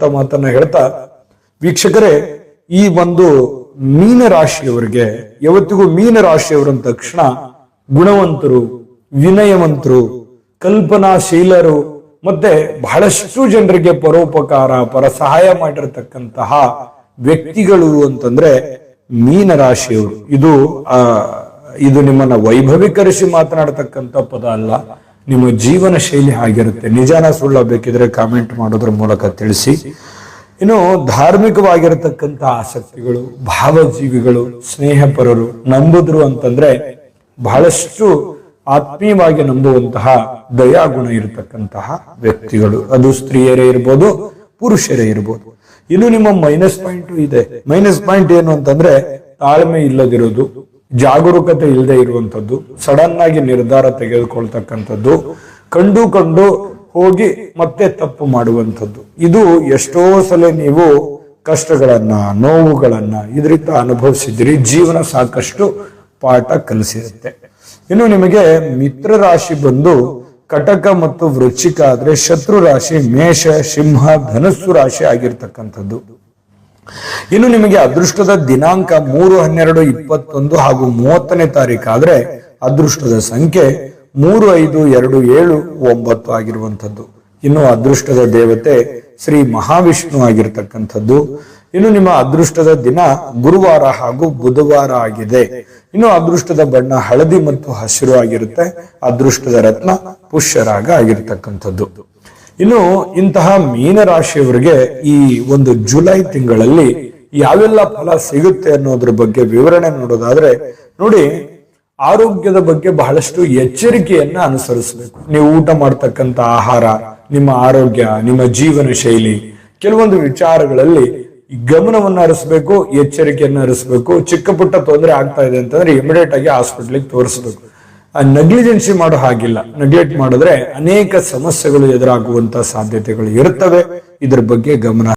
ಅಂತಕ್ಕಂಥ ಮಾತನ್ನ ಹೇಳ್ತಾ ವೀಕ್ಷಕರೇ, ಈ ಒಂದು ಮೀನರಾಶಿಯವರಿಗೆ ಯಾವತ್ತಿಗೂ ಮೀನರಾಶಿಯವರ ತಕ್ಷಣ ಗುಣವಂತರು, ವಿನಯವಂತರು, ಕಲ್ಪನಾಶೀಲರು, ಮತ್ತೆ ಬಹಳಷ್ಟು ಜನರಿಗೆ ಪರೋಪಕಾರ, ಪರ ಸಹಾಯ ಮಾಡಿರತಕ್ಕಂತಹ ವ್ಯಕ್ತಿಗಳು ಅಂತಂದ್ರೆ ಮೀನರಾಶಿಯವರು. ಇದು ನಿಮ್ಮನ್ನ ವೈಭವೀಕರಿಸಿ ಮಾತನಾಡತಕ್ಕಂಥ ಪದ ಅಲ್ಲ, ನಿಮ್ಮ ಜೀವನ ಶೈಲಿ ಆಗಿರುತ್ತೆ. ನಿಜಾನ ಸುಳ್ಳ ಬೇಕಿದ್ರೆ ಕಾಮೆಂಟ್ ಮಾಡೋದ್ರ ಮೂಲಕ ತಿಳಿಸಿ. ಇನ್ನು ಧಾರ್ಮಿಕವಾಗಿರತಕ್ಕಂಥ ಆಸಕ್ತಿಗಳು, ಭಾವಜೀವಿಗಳು, ಸ್ನೇಹಪರರು, ನಂಬುದ್ರು ಅಂತಂದ್ರೆ ಬಹಳಷ್ಟು ಆತ್ಮೀಯವಾಗಿ ನಂಬುವಂತಹ ದಯಾಗುಣ ಇರತಕ್ಕಂತಹ ವ್ಯಕ್ತಿಗಳು. ಅದು ಸ್ತ್ರೀಯರೇ ಇರ್ಬೋದು, ಪುರುಷರೇ ಇರ್ಬೋದು. ಇನ್ನು ನಿಮ್ಮ ಮೈನಸ್ ಪಾಯಿಂಟ್ ಇದೆ. ಮೈನಸ್ ಪಾಯಿಂಟ್ ಏನು ಅಂತಂದ್ರೆ ತಾಳ್ಮೆ ಇಲ್ಲದಿರೋದು, ಜಾಗರೂಕತೆ ಇಲ್ಲದೆ ಇರುವಂತದ್ದು, ಸಡನ್ ಆಗಿ ನಿರ್ಧಾರ ತೆಗೆದುಕೊಳ್ತಕ್ಕಂಥದ್ದು, ಕಂಡು ಹೋಗಿ ಮತ್ತೆ ತಪ್ಪು ಮಾಡುವಂಥದ್ದು. ಇದು ಎಷ್ಟೋ ಸಲ ನೀವು ಕಷ್ಟಗಳನ್ನ, ನೋವುಗಳನ್ನ ಇದರಿಂದ ಅನುಭವಿಸಿದಿರಿ. ಜೀವನ ಸಾಕಷ್ಟು ಪಾಠ ಕಲಿಸಿರುತ್ತೆ. ಇನ್ನು ನಿಮಗೆ ಮಿತ್ರ ರಾಶಿ ಬಂದು ಕಟಕ ಮತ್ತು ವೃಶ್ಚಿಕ ಆದ್ರೆ, ಶತ್ರು ರಾಶಿ ಮೇಷ, ಸಿಂಹ, ಧನಸ್ಸು ರಾಶಿ ಆಗಿರ್ತಕ್ಕಂಥದ್ದು. ಇನ್ನು ನಿಮಗೆ ಅದೃಷ್ಟದ ದಿನಾಂಕ 3, 12, 21 ಹಾಗೂ 30ನೇ ತಾರೀಕು ಆದ್ರೆ ಅದೃಷ್ಟದ ಸಂಖ್ಯೆ 3, 5, 2, 7, 9 ಆಗಿರುವಂಥದ್ದು. ಇನ್ನು ಅದೃಷ್ಟದ ದೇವತೆ ಶ್ರೀ ಮಹಾವಿಷ್ಣು ಆಗಿರ್ತಕ್ಕಂಥದ್ದು. ಇನ್ನು ನಿಮ್ಮ ಅದೃಷ್ಟದ ದಿನ ಗುರುವಾರ ಹಾಗೂ ಬುಧವಾರ ಆಗಿದೆ. ಇನ್ನು ಅದೃಷ್ಟದ ಬಣ್ಣ ಹಳದಿ ಮತ್ತು ಹಸಿರು ಆಗಿರುತ್ತೆ. ಅದೃಷ್ಟದ ರತ್ನ ಪುಷ್ಯರಾಗ ಆಗಿರ್ತಕ್ಕಂಥದ್ದು. ಇನ್ನು ಇಂತಹ ಮೀನರಾಶಿಯವರಿಗೆ ಈ ಒಂದು ಜುಲೈ ತಿಂಗಳಲ್ಲಿ ಯಾವೆಲ್ಲ ಫಲ ಸಿಗುತ್ತೆ ಅನ್ನೋದ್ರ ಬಗ್ಗೆ ವಿವರಣೆ ನೋಡೋದಾದ್ರೆ ನೋಡಿ, ಆರೋಗ್ಯದ ಬಗ್ಗೆ ಬಹಳಷ್ಟು ಎಚ್ಚರಿಕೆಯನ್ನ ಅನುಸರಿಸಬೇಕು. ನೀವು ಊಟ ಮಾಡ್ತಕ್ಕಂಥ ಆಹಾರ, ನಿಮ್ಮ ಆರೋಗ್ಯ, ನಿಮ್ಮ ಜೀವನ ಶೈಲಿ, ಕೆಲವೊಂದು ವಿಚಾರಗಳಲ್ಲಿ ಗಮನವನ್ನ ಹರಿಸಬೇಕು, ಎಚ್ಚರಿಕೆಯನ್ನ ಹರಿಸಬೇಕು. ಚಿಕ್ಕ ಪುಟ್ಟ ತೊಂದರೆ ಆಗ್ತಾ ಇದೆ ಅಂತಂದ್ರೆ ಇಮಿಡಿಯೇಟ್ ಆಗಿ ಹಾಸ್ಪಿಟ್ಲಿಗೆ ತೋರಿಸಬೇಕು. ನೆಗ್ಲಿಜೆನ್ಸಿ ಮಾಡೋ ಹಾಗಿಲ್ಲ. ನೆಗ್ಲೆಕ್ಟ್ ಮಾಡಿದ್ರೆ ಅನೇಕ ಸಮಸ್ಯೆಗಳು ಎದುರಾಗುವಂತ ಸಾಧ್ಯತೆಗಳು ಇರುತ್ತವೆ. ಇದ್ರ ಬಗ್ಗೆ ಗಮನ